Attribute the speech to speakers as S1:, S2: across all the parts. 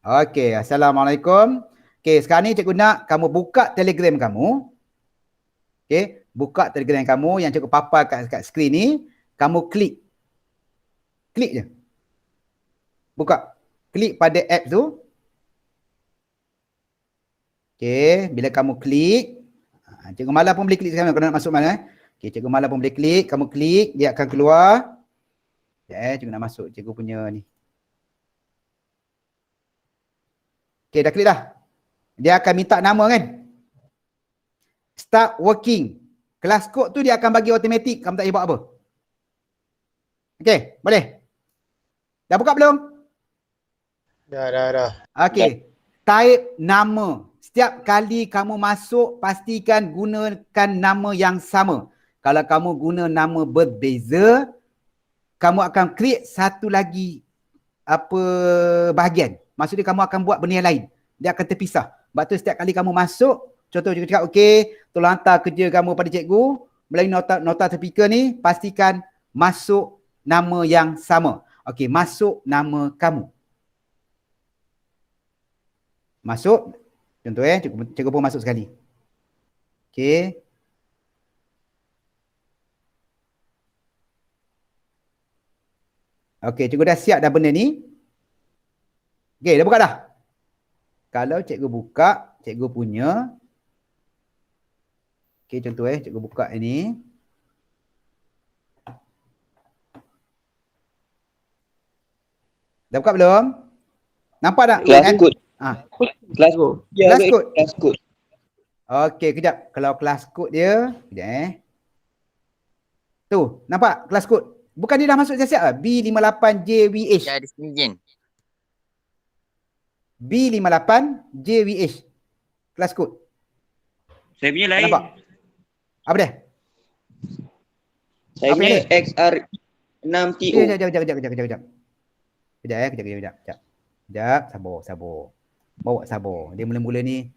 S1: Okey, Assalamualaikum. Okey, sekarang ni cikgu nak kamu buka Telegram kamu. Okey, buka Telegram kamu yang cikgu paparkan kat skrin ni, kamu klik. Klik je. Buka. Klik pada app tu. Okey, bila kamu klik, Cikgu Mala pun boleh klik sekarang kalau nak masuk mana. Okey, Cikgu Mala pun boleh klik, kamu klik, dia akan keluar. Cikgu nak masuk cikgu punya ni. Okey, dah klik dah. Dia akan minta nama kan? Start working. Kelas kod tu dia akan bagi automatik, kamu tak payah buat apa. Okey, boleh? Dah buka belum?
S2: Dah.
S1: Okey. Type nama. Setiap kali kamu masuk, pastikan gunakan nama yang sama. Kalau kamu guna nama berbeza, kamu akan create satu lagi bahagian. Maksudnya kamu akan buat benda yang lain. Dia akan terpisah. Sebab tu setiap kali kamu masuk, contoh cikgu cakap, okey, tolong hantar kerja kamu pada cikgu, melalui nota terpika ni, pastikan masuk nama yang sama. Okey, masuk nama kamu. Masuk. Contoh cikgu pun masuk sekali. Okey. Okey, cikgu dah siap dah benda ni. Okey, dah buka dah. Kalau cikgu buka, cikgu punya. Okey, contoh cikgu buka ini. Dah buka belum? Nampak tak?
S3: Kelas kod. Kelas kod.
S1: Kelas kod.
S3: Kelas kod.
S1: Okey, kejap. Kalau kelas kod dia, kejap Tu, nampak kelas kod? Bukan dia dah masuk siap-siap lah. B58JVH.
S4: Dah ada sini Jen.
S1: B58JVH. Kelas kod.
S5: Saya punya lain.
S1: Nampak? Apa dia?
S3: Saya
S1: Apa
S3: punya
S1: yang
S3: XR6TO.
S1: Kejap. Sabar. Bawa sabar. Dia mula-mula ni.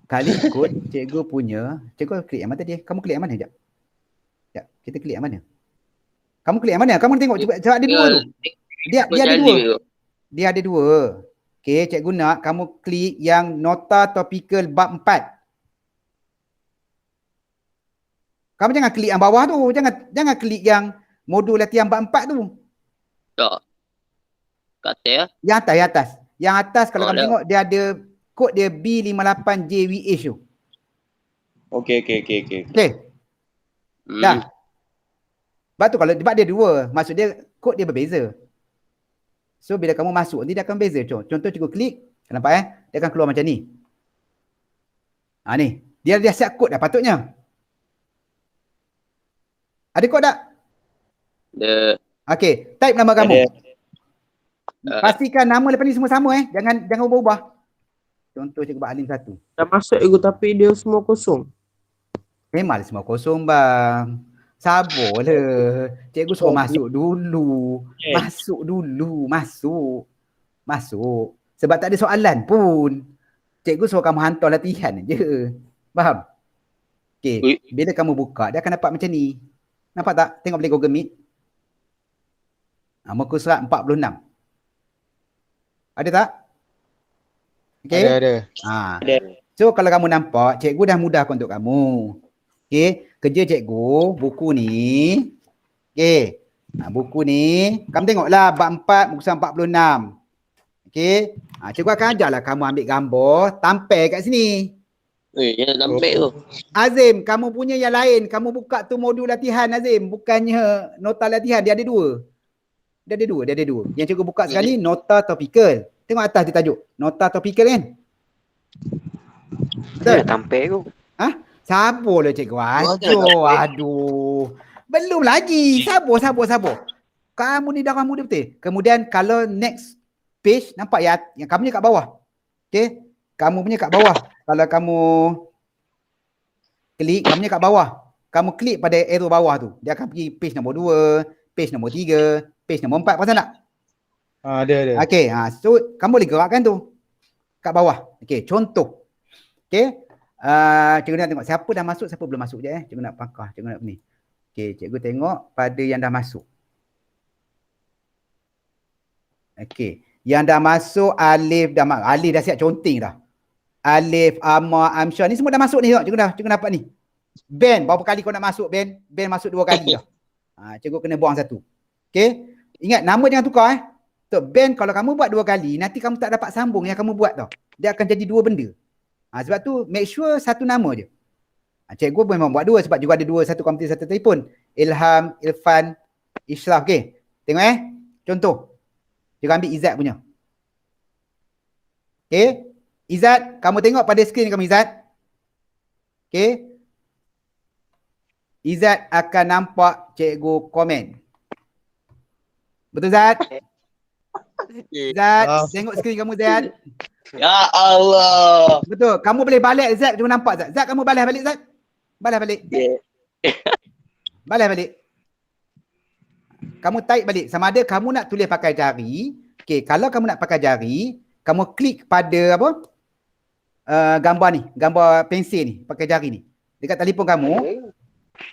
S1: Kali kod cikgu punya. Cikgu klik yang mana tadi? Kamu klik yang mana? Sekejap. Kita klik yang mana? Kamu klik yang mana? Kamu tengok sebab ada dua tu. Dia ada dua. Dia ada dua. Okey, cikgu nak kamu klik yang nota topikal bab 4. Kamu jangan klik yang bawah tu. Jangan klik yang modul latihan bab 4 tu.
S4: Tak. Kat atas ya?
S1: Yang atas. Yang atas kalau kamu tengok dia ada kod dia B58JVH tu.
S3: Okey.
S1: Okey. Dah. Sebab tu kalau sebab dia dua, maksud dia kod dia berbeza. So bila kamu masuk nanti dia akan beza. Contoh cikgu klik, nampak dia akan keluar macam ni. Ni. Dia siap kod dah patutnya. Ada kod tak?
S4: Ada.
S1: Okey, type nama kamu. Pastikan nama lepas ni semua sama Jangan ubah-ubah. Contoh cikgu Pak Alim 1.
S2: Dah masuk cikgu tapi dia semua kosong.
S1: Memang semua kosong bang. Sabarlah. Cikgu suruh masuk dulu. Masuk. Sebab tak ada soalan pun. Cikgu suruh kamu hantar latihan je. Faham? Okey. Bila kamu buka, dia akan dapat macam ni. Nampak tak? Tengok boleh Google Meet. Muka surat 46. Ada tak? Okey.
S2: Ada.
S1: So kalau kamu nampak, cikgu dah mudahkan untuk kamu. Okey, kerja cikgu, buku ni. Okey. Buku ni, kamu tengoklah bab 4 muka surat 46. Okey. Cikgu akan ajarlah kamu ambil gambar, tampil kat sini.
S4: Jangan tampil tu.
S1: Azim, kamu punya yang lain. Kamu buka tu modul latihan Azim, bukannya nota latihan. Dia ada dua. Yang cikgu buka sekarang ni nota topikal. Tengok atas dia tajuk. Nota topikal kan? Betul?
S3: Dah tampil tu.
S1: Sabarlah cikgu. Aduh. Belum lagi. Sabar. Kamu ni darah muda betul. Kemudian kalau next page, nampak ya? Yang kamu punya kat bawah. Okay? Kamu punya kat bawah. Kalau kamu klik, kamu punya kat bawah. Kamu klik pada arrow bawah tu. Dia akan pergi page nombor 2, page nombor 3, page nombor 4. Pasal tak?
S2: Ada.
S1: Okay. So, kamu boleh gerakkan tu. Kat bawah. Okay. Contoh. Okay. Cikgu nak tengok siapa dah masuk, siapa belum masuk je Cikgu nak pangkah, cikgu nak ni. Okey, cikgu tengok pada yang dah masuk. Okey, Yang dah masuk Alif Alif dah siap conteng dah. Alif, Amar, Amsyar ni semua dah masuk ni tengok. Cikgu dapat ni. Ben, berapa kali kau nak masuk Ben? Ben masuk 2 kali dah. Cikgu kena buang 1. Okay? Ingat nama jangan tukar So Ben kalau kamu buat 2 kali, nanti kamu tak dapat sambung yang kamu buat tau. Dia akan jadi 2 benda. Sebab tu make sure 1 nama je. Cikgu memang buat 2 sebab juga ada 2, 1 komputer, 1 telefon. Ilham, Irfan, Ishraf. Okay? Tengok contoh. Cikgu ambil Izzat punya. Okay? Izzat, kamu tengok pada skrin kamu Izzat. Okay? Izzat akan nampak cikgu komen. Betul Zat? Zat, tengok skrin kamu Zat.
S4: Ya Allah.
S1: Betul. Kamu boleh balik Zat, cuma nampak Zat. Zat kamu balas balik Zat. Balas balik. Balas balik. Kamu type balik. Sama ada kamu nak tulis pakai jari. Okay, kalau kamu nak pakai jari, kamu klik pada apa? Gambar ni. Gambar pensil ni. Pakai jari ni. Dekat telefon kamu.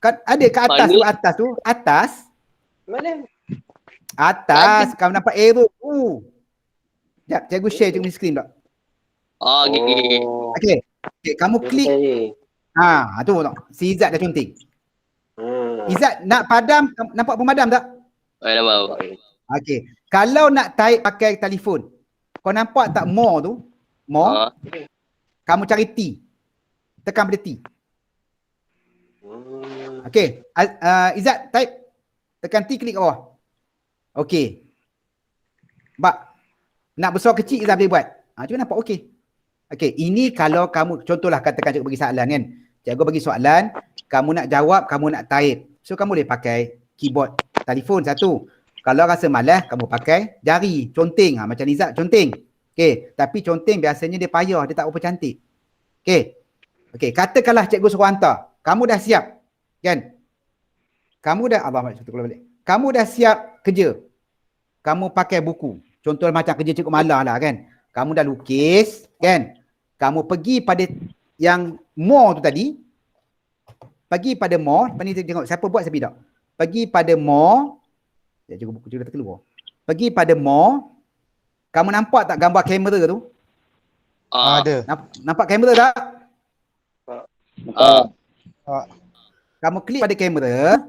S1: Kan ada kat atas tu. Atas tu. Atas.
S3: Mana?
S1: Atas. Kamu nampak arrow. Sekejap. Cikgu share cikgu screen tak? Okay. Okay. Kamu klik. Tu tengok. Si Izzat dah conteng. Izzat nak padam. Nampak pemadam tak?
S4: Nampak.
S1: Okay. Kalau nak type pakai telefon. Kau nampak tak more tu? More. Kamu cari T. Tekan pada T. Okay. Izzat type. Tekan T, klik kat bawah. Okay. Nak besar kecil Izzat boleh buat. Cuma nampak okay. Okay. Ini kalau kamu, contohlah katakan cikgu bagi soalan kan. Cikgu bagi soalan. Kamu nak jawab, kamu nak type. So kamu boleh pakai keyboard telefon satu. Kalau rasa malas, kamu pakai jari. Conteng. Macam Izzat conteng. Okay. Tapi conteng biasanya dia payah. Dia tak berapa cantik. Okay. Okay. Katakanlah cikgu suruh hantar. Kamu dah siap. Kan? Kamu dah, kamu dah siap kerja. Kamu pakai buku. Contoh macam kerja cikgu malah lah kan. Kamu dah lukis. Kan? Kamu pergi pada yang more tu tadi. Pergi pada more. Ni tengok siapa buat siapa tak. Pergi pada more. Cikgu buku cikgu dah terkeluar. Pergi pada more. Kamu nampak tak gambar kamera tu?
S2: Ada.
S1: Nampak kamera tak? Kamu klik pada kamera.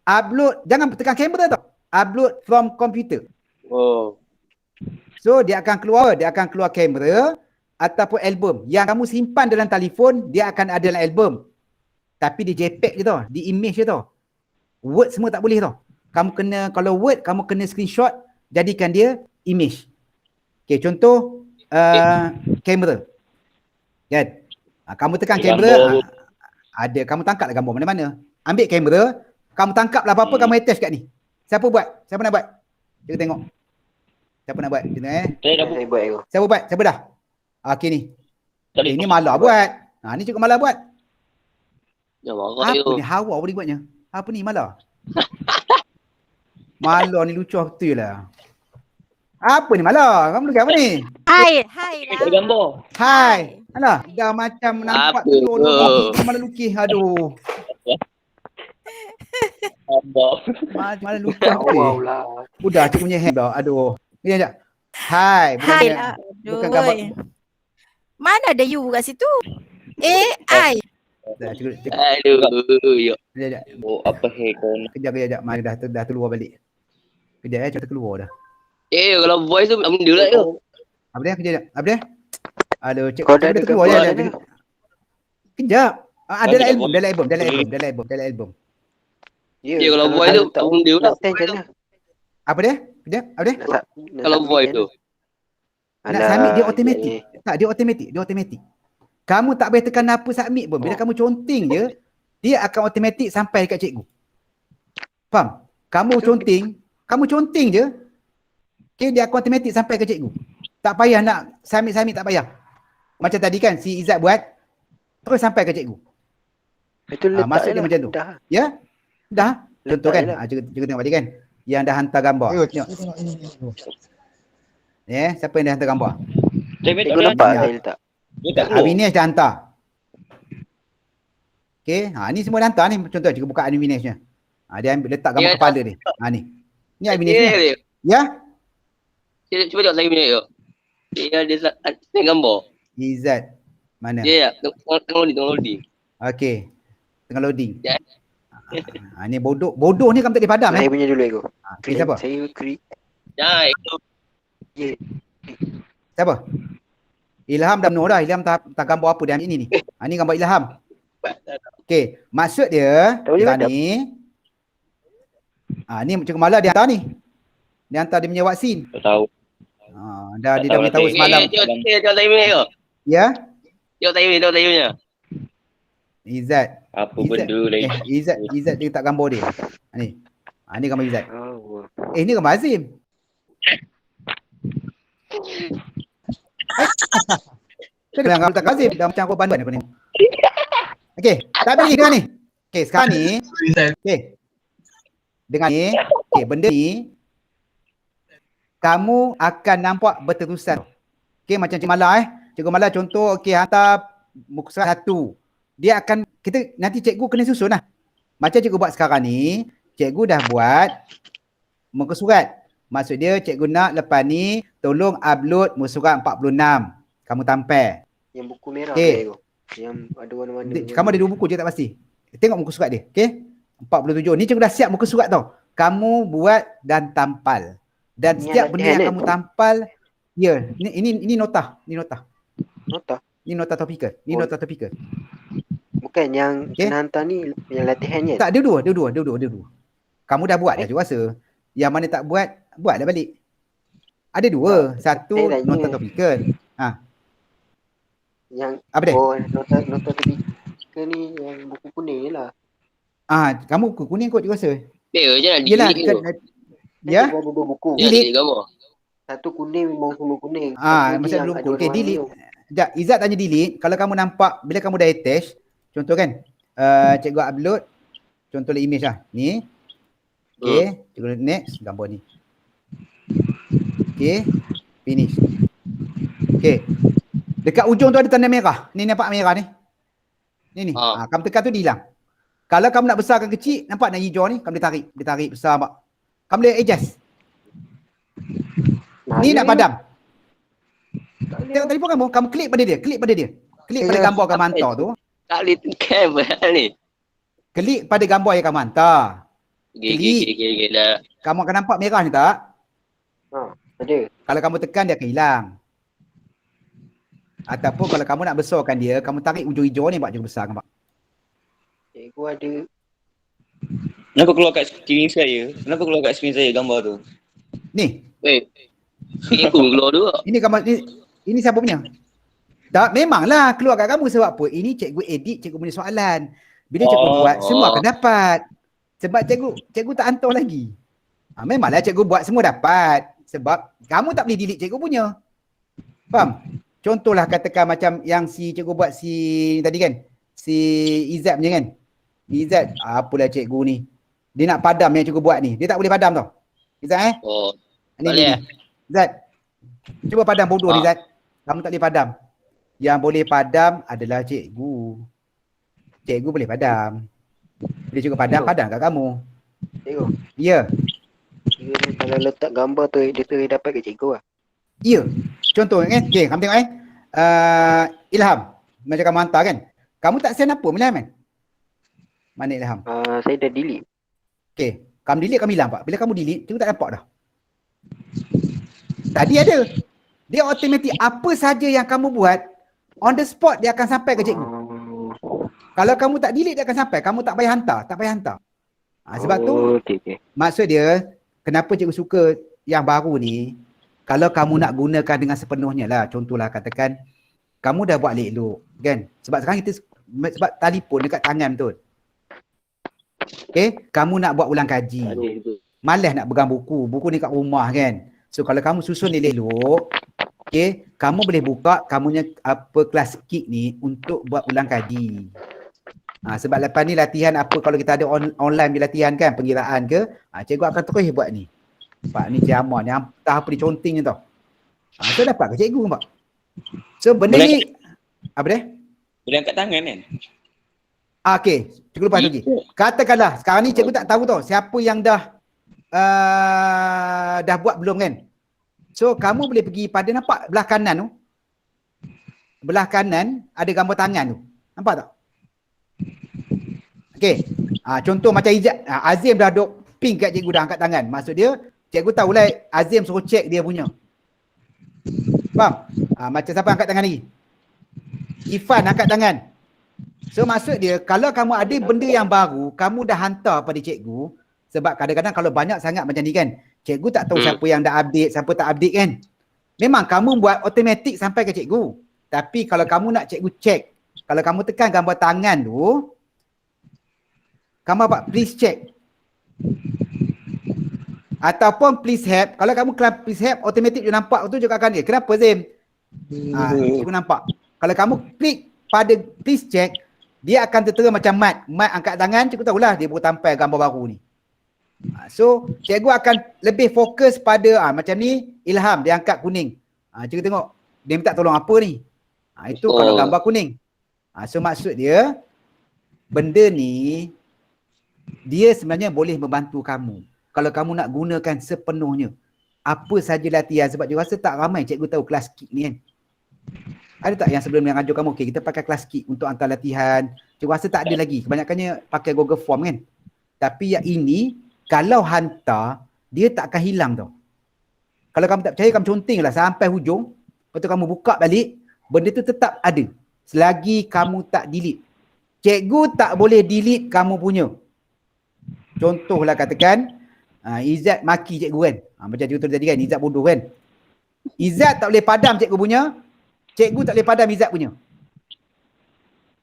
S1: Upload. Jangan tekan kamera tau. Upload from computer. So dia akan keluar. Dia akan keluar kamera. Ataupun album. Yang kamu simpan dalam telefon. Dia akan ada dalam album. Tapi di JPEG je tau. Di image je tau. Word semua tak boleh tau. Kamu kena, kalau Word, kamu kena screenshot. Jadikan dia image. Okay, contoh. Kamera. Kan? Kamu tekan kamera. Ada. Kamu tangkaplah gambar mana-mana. Ambil kamera. Kamu tangkaplah apa-apa, kamu attach kat ni. Siapa buat? Siapa nak buat? Kita tengok. Siapa nak buat?
S3: Saya dah buat.
S1: Siapa buat? Siapa dah? Okay ni. Ni Malah buat. Ni cikgu Malah buat. Apa ni? Hawa boleh buatnya. Apa ni Malah? Malah ni lucu betul lah. Apa ni Malah? Kamu dekat apa ni?
S6: Hai lah.
S4: Gambar.
S1: Hai. Alah, dah macam nampak telur Malah lukis. Aduh. Malah lucu betul. Udah cikgu punya hand dah. Aduh. Ni sekejap. Hai.
S6: Hai lah.
S1: Bukan gambar.
S6: Mana ada you kat situ? AI.
S4: Aduh. Ya.
S1: Sekejap.
S4: Apa kau nak?
S1: Kejap. Mari dah keluar balik. Kejap kita keluar dah.
S4: Kalau voice tu benda lah tu.
S1: Apa dia? Kejap. Apa dia? Aduh, cikgu dah keluar je. Kejap. Dalam album.
S4: Ya, kalau voice tu tak benda lah.
S1: Apa dia? Kejap. Apa dia?
S4: Kalau voice tu.
S1: Nak submit dia automatic. Tak, dia automatic. Kamu tak boleh tekan apa submit pun. Bila kamu conteng je, dia akan automatic sampai dekat cikgu. Faham? Kamu conteng je, okay, dia akan automatic sampai ke cikgu. Tak payah nak submit tak payah. Macam tadi kan si Izzat buat, terus sampai ke cikgu. Maksud dia macam tu. Ya? Dah. Contoh kan? Cikgu tengok tadi kan. Yang dah hantar gambar. Tengok. Siapa yang dah hantar gambar?
S3: Cikgu nampak saya letak.
S1: Avinash dah hantar. Okay. Ni semua dah hantar ni. Contoh cikgu buka
S4: Cuba tengok saya punya yuk. Dia tengok gambar.
S1: Izzat. Mana?
S4: Ya, tengah loading.
S1: Okey. Tengah loading.
S4: Ya.
S1: Ni bodoh. Bodoh ni kamu tak boleh padam
S3: Saya punya dulu ego.
S1: Okay, siapa?
S3: Saya create.
S4: Ya, itu.
S1: Siapa? Ilham dah penuh dah. Ilham tak gambar apa dia ambil ni. Ni gambar Ilham. Okey. Maksud dia,
S3: Tak boleh
S1: kita
S3: padam.
S1: ni. Ni Cikgu Mala dia hantar ni. Dia hantar dia punya vaksin.
S5: Tak tahu.
S1: Dia dah
S5: tahu
S1: beritahu
S5: nanti.
S1: semalam.
S4: Tengok saya punya yuk.
S1: Ya?
S4: Tengok saya punya.
S1: Izzat.
S5: Apa
S1: Izzat.
S5: benda lagi.
S1: Izzat dia tak gambar dia. Ni. Ni gambar Izzat.
S3: Oh.
S1: Ni gambar Azim. Saya bilang kamu tak Azim. Dah macam aku banduan aku ni. Okey. Tak boleh dengar ni. Okey, sekarang ni. Okey. Dengar ni. Okey, benda ni. Kamu akan nampak berterusan. Okey, macam Cikgu Mala Cikgu Mala contoh, okey, hantar muka surat 1. Dia akan, kita nanti cikgu kena susun lah. Macam cikgu buat sekarang ni, cikgu dah buat muka surat. Maksud dia cikgu nak lepas ni tolong upload muka surat 46. Kamu tampal.
S3: Yang buku merah
S1: Okey.
S3: ego. Yang ada warna-warna.
S1: Kamu ada 2 buku je tak pasti. Tengok muka surat dia. Okey? 47. Ni cikgu dah siap muka surat tau. Kamu buat dan tampal. Dan
S3: Ni
S1: setiap
S3: yang
S1: benda
S3: latihan,
S1: yang kamu tampal, ya, ini nota. Ini nota.
S3: Nota.
S1: Ini nota topikal. Ini
S3: Oh.
S1: nota topikal.
S3: Bukan yang
S1: Okey.
S3: kena hantar ni yang latihannya.
S1: Tak, dia dua. Kamu dah buat dah je rasa. Yang mana tak buat, buatlah balik. Ada 2. Satu
S3: saya tanya.
S1: nota topikal.
S3: Yang
S1: Apa dia?
S3: nota ke ni yang buku kuning ni lah.
S1: Kamu buku kuning kot je rasa.
S4: Dia je nak
S1: Yelah,
S4: delete tu.
S1: ya.
S3: Ada 2 buku.
S4: Dia nak delete gambar.
S3: Satu kuning memang semua kuning. Satu lagi
S1: Masa
S3: yang
S1: belum
S3: ada
S1: buku. Okey,
S3: warna
S1: delete.
S3: tu.
S1: Sekejap, Izzat tanya delete. Kalau kamu nampak, bila kamu dah attach, contoh kan, cikgu upload, contohlah image lah. Ni. Okey, cikgu next, gambar ni. Okey, finish. Okey. Dekat ujung tu ada tanda merah. Ni nampak merah ni. Ni. Kamu tekan tu dia hilang. Kalau kamu nak besarkan kecil, nampak nak hijau ni, kamu dia tarik besar nampak. Kamu boleh adjust. Ni nak padam. Tengok telefon kamu klik pada dia. Klik pada gambar kamu hantar tu.
S4: Tak boleh tekan ni.
S1: Klik pada gambar yang kamu hantar.
S4: Okey dah.
S1: Kamu akan nampak merah ni tak?
S3: Ada.
S1: Kalau kamu tekan dia akan hilang. Ataupun kalau kamu nak besarkan dia, kamu tarik ujung hijau ni buat je besar nampak.
S3: Cikgu ada.
S5: Kenapa keluar kat screen saya? Kenapa keluar kat screen saya gambar tu?
S1: Ni.
S4: Ini pun keluar dua.
S1: Ini gambar ini siapa punya? Tak, memanglah keluar kat kamu sebab apa? Ini cikgu edit cikgu punya soalan. Bila cikgu buat, semua akan dapat. Sebab cikgu tak hantar lagi. Memanglah cikgu buat semua dapat. Sebab kamu tak boleh delete cikgu punya. Faham? Contohlah katakan macam yang si cikgu buat tadi kan. Si Izzat punya kan. Izzat, apalah cikgu ni. Dia nak padam yang cikgu buat ni. Dia tak boleh padam tau. Izzat
S4: Boleh.
S1: Izzat. Cuba padam bodoh ni Izzat. Kamu tak boleh padam. Yang boleh padam adalah cikgu. Cikgu boleh padam. Bila cikgu padam kat kamu.
S3: Cikgu.
S1: Ya.
S3: Cikgu ni kalau letak gambar tu dia terus dapat ke cikgu lah.
S1: Ya. Contoh kan. Okay, kamu tengok Ilham. Macam kamu hantar kan. Kamu tak send apa Ilham kan? Mana Ilham?
S3: Saya dah delete.
S1: Okay. Kamu delete, kamu hilang pak. Bila kamu delete, cikgu tak nampak dah. Tadi ada. Dia automatik apa saja yang kamu buat, on the spot dia akan sampai ke cikgu. Kalau kamu tak delete, dia akan sampai. Kamu tak payah hantar. Sebab tu,
S3: Okay.
S1: maksud dia, kenapa cikgu suka yang baru ni, kalau kamu nak gunakan dengan sepenuhnya lah. Contohlah katakan, kamu dah buat elok kan? Sebab sekarang sebab telefon dekat tangan betul. Okay, kamu nak buat ulang kaji. Malas nak pegang buku. Buku ni kat rumah kan. So kalau kamu susun elok, okay, kamu boleh buka kamunya kelas kick ni untuk buat ulang kaji. Sebab lepas ni latihan apa kalau kita ada online bila latihan kan, pengiraan ke, cikgu akan terus buat ni. Pak ni ciamah ni, entah apa dia conteng je tau. So dapat ke cikgu nampak? So benda ni, apa dia?
S5: Boleh angkat tangan kan?
S1: Okay, cikgu lupa lagi. Katakanlah, sekarang ni cikgu tak tahu tau siapa yang dah buat belum kan? So kamu boleh pergi pada, nampak belah kanan tu? Belah kanan ada gambar tangan tu. Nampak tak? Okey. Contoh macam Azim dah duk ping kat cikgu dah angkat tangan. Maksud dia, cikgu tahulah Azim suruh check dia punya. Faham? Macam siapa angkat tangan lagi? Ifan angkat tangan. So maksud dia, kalau kamu ada benda yang baru, kamu dah hantar pada cikgu. Sebab kadang-kadang kalau banyak sangat macam ni kan, cikgu tak tahu siapa yang dah update, siapa tak update kan. Memang kamu buat automatik sampai ke cikgu. Tapi kalau kamu nak cikgu check, kalau kamu tekan gambar tangan tu, kamu apa? Please check. Ataupun please help. Kalau kamu please help, automatik dia nampak tu juga akan dia. Kenapa Zim? Cikgu nampak. Kalau kamu klik pada please check, dia akan tertera macam Mat. Mat angkat tangan, cikgu tahulah dia baru tampal gambar baru ni. So, cikgu akan lebih fokus pada macam ni, Ilham dia angkat kuning. Cikgu tengok, dia minta tolong apa ni? Itu kalau gambar kuning. So, maksud dia, benda ni, dia sebenarnya boleh membantu kamu. Kalau kamu nak gunakan sepenuhnya. Apa saja latihan. Sebab dia rasa tak ramai cikgu tahu kelas kick ni kan. Ada tak yang sebelum yang ajar kamu, okay, kita pakai kelas kick untuk hantar latihan. Cikgu rasa tak ada lagi. Kebanyakannya pakai Google Form kan. Tapi yang ini, kalau hantar, dia tak akan hilang tau. Kalau kamu tak percaya, kamu contenglah sampai hujung. Lepas tu kamu buka balik, benda tu tetap ada. Selagi kamu tak delete. Cikgu tak boleh delete kamu punya. Contohlah katakan, Izzat maki cikgu kan. Macam cikgu tadi kan, Izzat bodoh kan. Izzat tak boleh padam cikgu punya, cikgu tak boleh padam Izzat punya.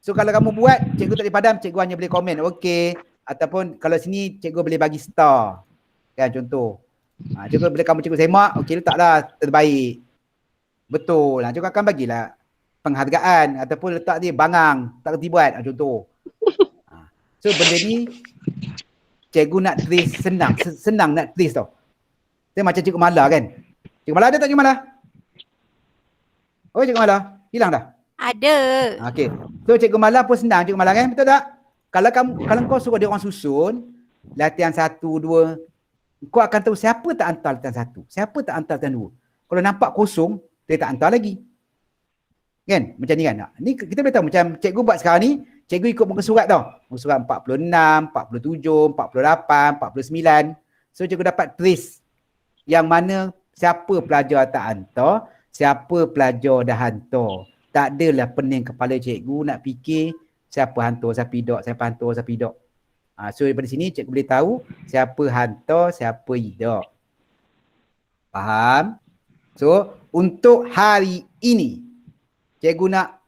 S1: So kalau kamu buat, cikgu tak boleh padam, cikgu hanya boleh komen, okey. Ataupun kalau sini cikgu boleh bagi star. Kan contoh. Cikgu boleh kamu cikgu semak, okey letaklah terbaik. Betul. Cikgu akan bagilah penghargaan ataupun letak dia bangang, tak kerti buat contoh. So benda ni cikgu nak trace senang nak trace tau. Dia macam cikgu Mala kan. Cikgu Mala ada tak cikgu Mala? Oh cikgu Mala, hilang dah?
S6: Ada.
S1: Okey. So cikgu Mala pun senang cikgu Mala kan, betul tak? Kalau kau suruh dia orang susun latihan 1, 2, kau akan tahu siapa tak hantar latihan 1, siapa tak hantar latihan 2. Kalau nampak kosong, dia tak hantar lagi. Kan? Macam ni kan? Ni kita boleh tahu macam cikgu buat sekarang ni, cikgu ikut muka surat tau. Muka surat 46, 47, 48, 49. So cikgu dapat trace yang mana siapa pelajar tak hantar, siapa pelajar dah hantar. Tak adalah pening kepala cikgu nak fikir siapa hantar, siapa tidak, siapa hantar, siapa tidak. So daripada sini cikgu boleh tahu siapa hantar, siapa tidak. Faham? So untuk hari ini, cikgu nak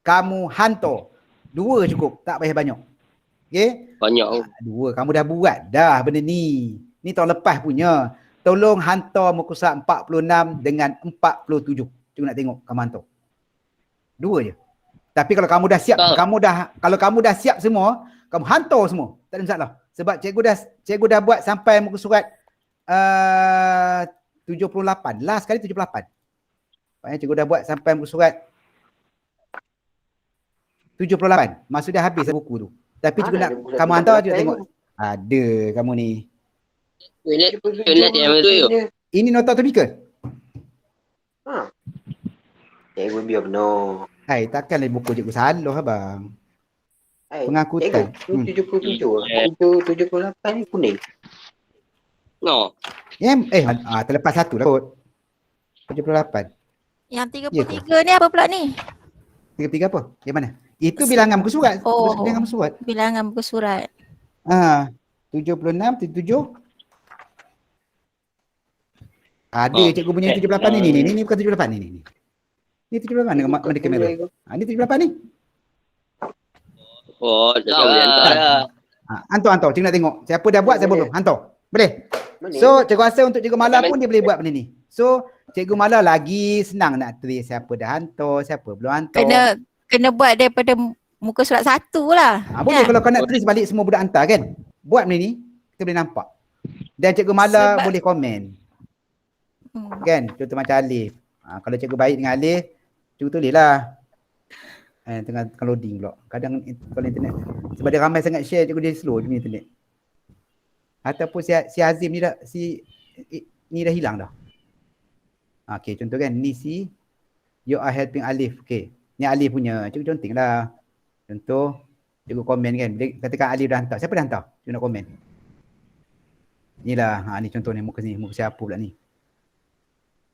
S1: kamu hantar 2 cukup, tak payah banyak. Okay?
S4: Banyak.
S1: 2, kamu dah buat dah benda ni. Ni tahun lepas punya. Tolong hantar muka surat 46 dengan 47. Cikgu nak tengok kamu hantar. 2 je. Tapi kalau kamu dah siap, kalau kamu dah siap semua, kamu hantar semua. Tak ada masalah. Sebab cikgu dah buat sampai muka surat 78. Last kali 78. Cikgu dah buat sampai muka surat 78. Maksudnya habis buku tu. Tapi cikgu nak kamu hantar, cikgu tengok. Ada kamu ni.
S4: Toilet yang tu yuk.
S1: Ini nota topikal.
S3: Cikgu biar benar.
S1: Hai, takkanlah buku cikgu salah abang. Pengangkutan.
S3: Cikgu, 78 ni kuning.
S4: No.
S1: Terlepas satu lah kot. 78.
S6: Yang 33 ni apa pula ni?
S1: 33 apa? Yang mana? Itu bilangan muka surat. Bilangan muka surat.
S6: Bilangan muka surat.
S1: 76, 77. Ada cikgu punya 78 ni. Ni bukan 78 ni. Ni 78 dengan mana kamera. Ni 78 ni.
S4: Oh, tak boleh hantar lah.
S1: Hantar. Cikgu nak tengok. Siapa dah buat, siapa belum. Hantar. Boleh? So, cikgu rasa untuk cikgu Mala pun dia boleh buat benda ni. So, cikgu Mala lagi senang nak trace siapa dah hantar, siapa belum hantar.
S6: Kena buat daripada muka surat 1 lah.
S1: Boleh kalau kau nak trace balik semua budak hantar kan. Buat benda ni, kita boleh nampak. Dan cikgu Mala boleh komen. Kan? Contoh macam Alif. Kalau cikgu baik dengan Alif, cikgu tulis lah. Tengah loading pula. Kadang kalau internet, sebab dia ramai sangat share, cikgu dia slow je internet. Ataupun si Azim ni dah, ni dah hilang dah. Okey, contoh kan, Nisi, you are helping Alif. Okey, ni Alif punya. Cikgu conteng lah. Contoh, cikgu komen kan. Dia katakan Alif dah hantar. Siapa dah hantar? Cikgu nak komen. Inilah, ni contoh ni, muka siapa pula ni.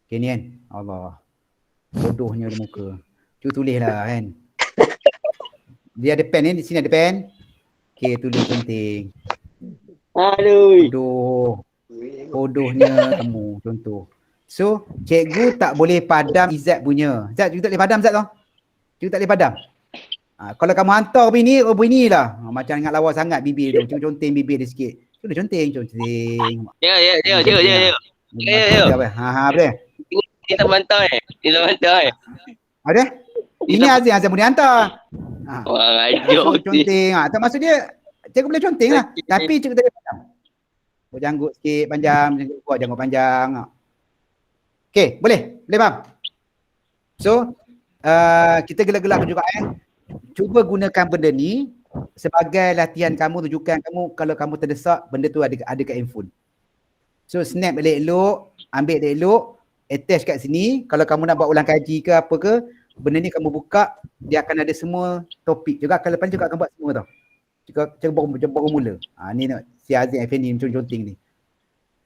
S1: Okey ni kan. Allah. Bodohnya dia muka. Cikgu tulis lah kan. Dia ada pen ni, di sini ada pen. Okey, tulis conteng.
S4: Aduh.
S1: Bodohnya kamu, contoh. So, cikgu tak boleh padam Izzat punya. Izzat, cikgu tak boleh padam Izzat tau. Cikgu tak boleh padam. Kalau kamu hantar begini lah. Macam ingat lawa sangat bibir tu. Cikgu conteng bibir dia sikit. Cikgu dah conteng.
S4: Ya.
S1: Boleh?
S4: Ni tak bantah
S1: Ada? Ini Azim boleh hantar.
S4: Wah, ajuk.
S1: Conteng. Tak maksud dia, cikgu boleh conteng lah. Tapi cikgu tak boleh padam. Buat janggut sikit panjang, buat janggut panjang. Okey, boleh faham? So, kita gelak-gelak juga cuba gunakan benda ni sebagai latihan kamu, tunjukkan kamu kalau kamu terdesak, benda tu ada kat handphone. So, snap elok-elok, ambil elok-elok, attach kat sini. Kalau kamu nak buat ulang kaji ke apa ke, benda ni kamu buka, dia akan ada semua topik. Juga kalau lepas juga akan buat semua tau. Cikgu baru mula. Ni nak si Azim Effendi conteng ni.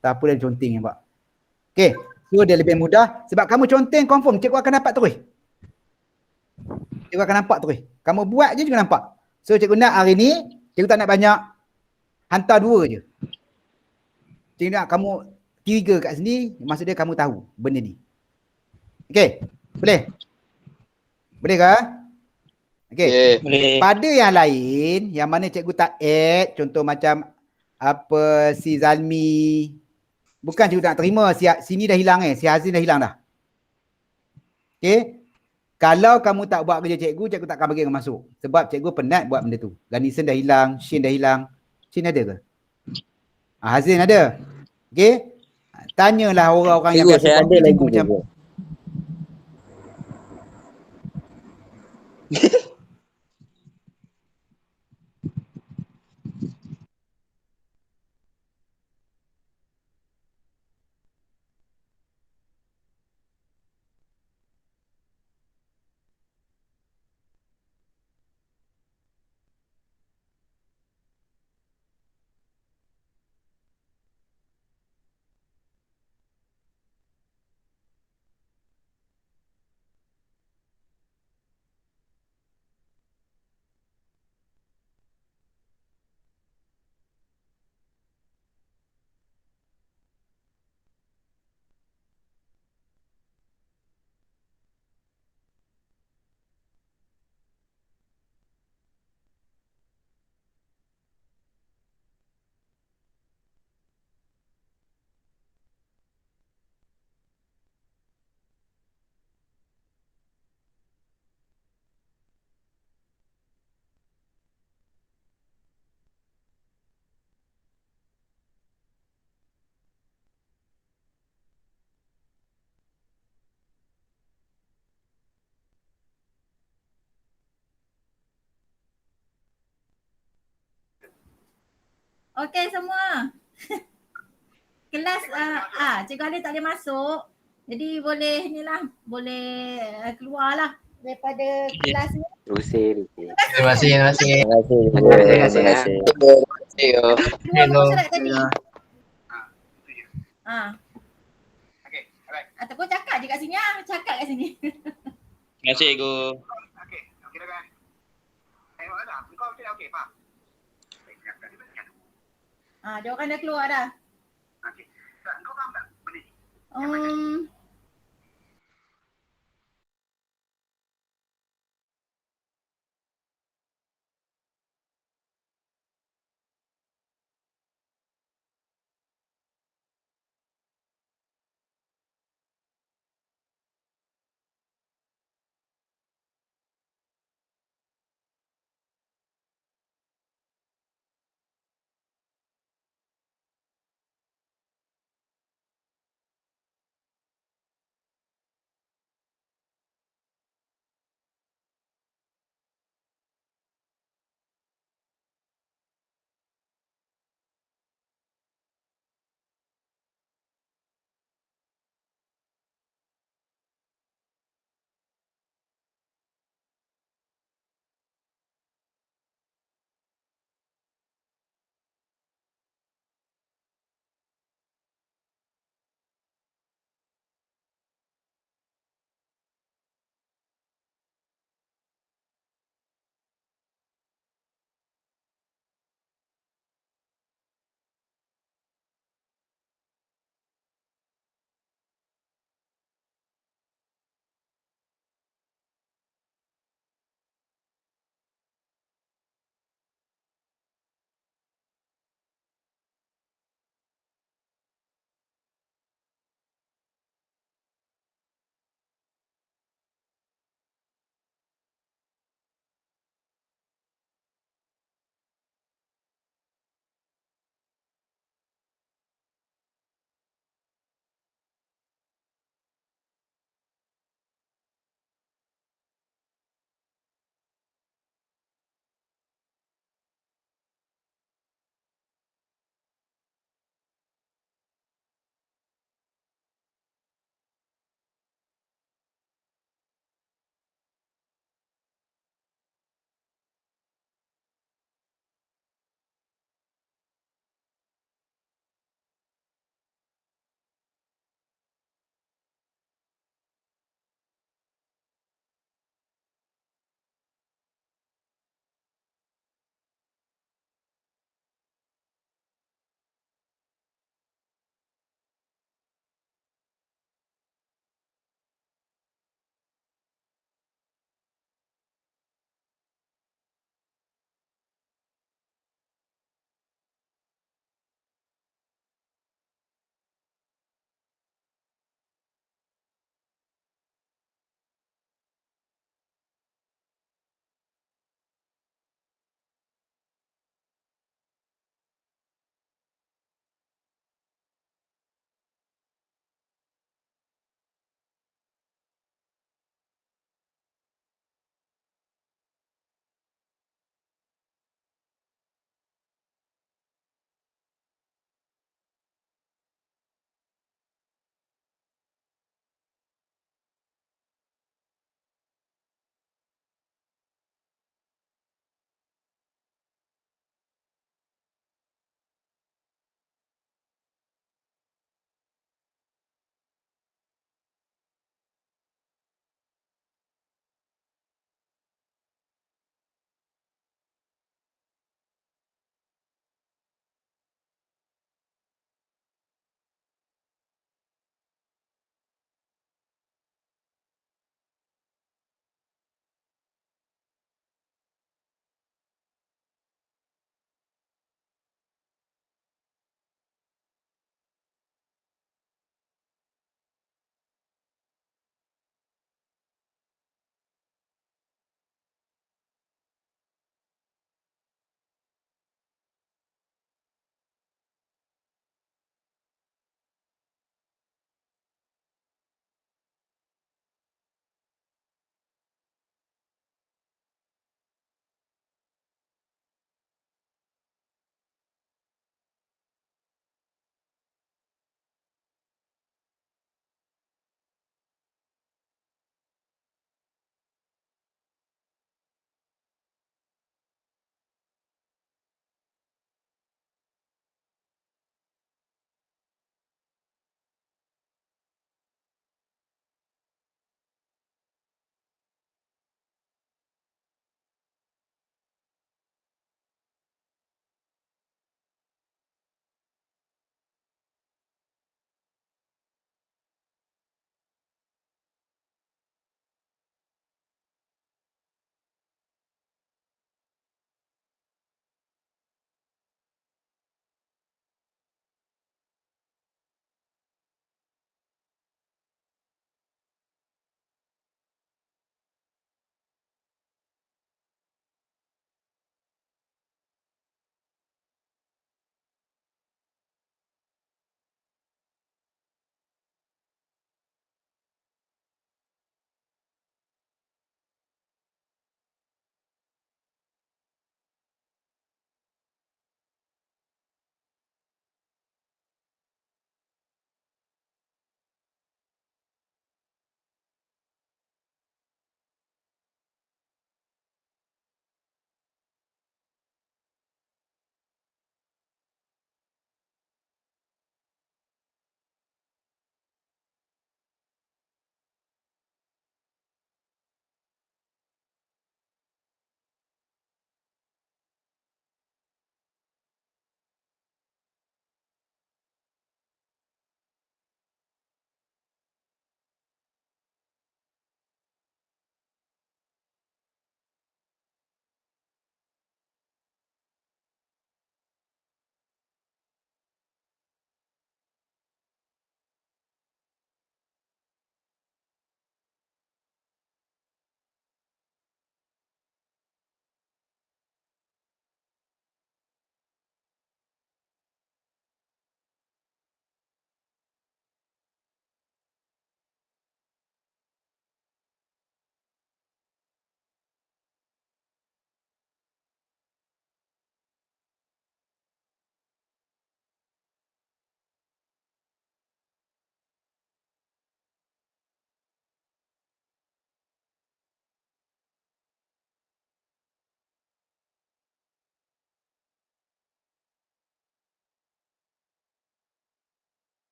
S1: Tak apa dia conteng nampak. Okey, so dia lebih mudah sebab kamu conteng confirm cikgu akan dapat terus. Cikgu akan nampak terus. Kamu buat je cikgu nampak. So cikgu nak hari ni, cikgu tak nak banyak. Hantar 2 je. Cikgu nak kamu 3 kat sini, maksud dia kamu tahu benda ni. Okey, boleh? Boleh ke? Okey.
S5: Boleh.
S1: Pada yang lain, yang mana cikgu tak add, contoh macam apa si Zalmi, bukan cikgu tak terima, sini dah hilang si Hazin dah hilang dah. Okey. Kalau kamu tak buat kerja cikgu, cikgu tak akan bagi kamu masuk. Sebab cikgu penat buat benda tu. Ganison dah hilang, Shin dah hilang. Shin ada ke? Hazin ada. Okey. Tanyalah orang-orang yang biasa
S5: saya ada lagi
S1: macam
S7: Okey semua. Kelas Cikgu Ali tak boleh masuk. Jadi boleh boleh keluarlah daripada kelas ni.
S2: Terima kasih.
S3: Terima kasih.
S7: Dua muka surat tadi.
S1: okey, alright.
S7: Ataupun cakap je kat sini cakap kat sini.
S5: Terima kasih, Cikgu.
S1: Okey dah kan. Tengoklah. Kau okey, faham?
S7: Dia orang dah keluar dah.
S1: Okey. Kau faham tak benda ni?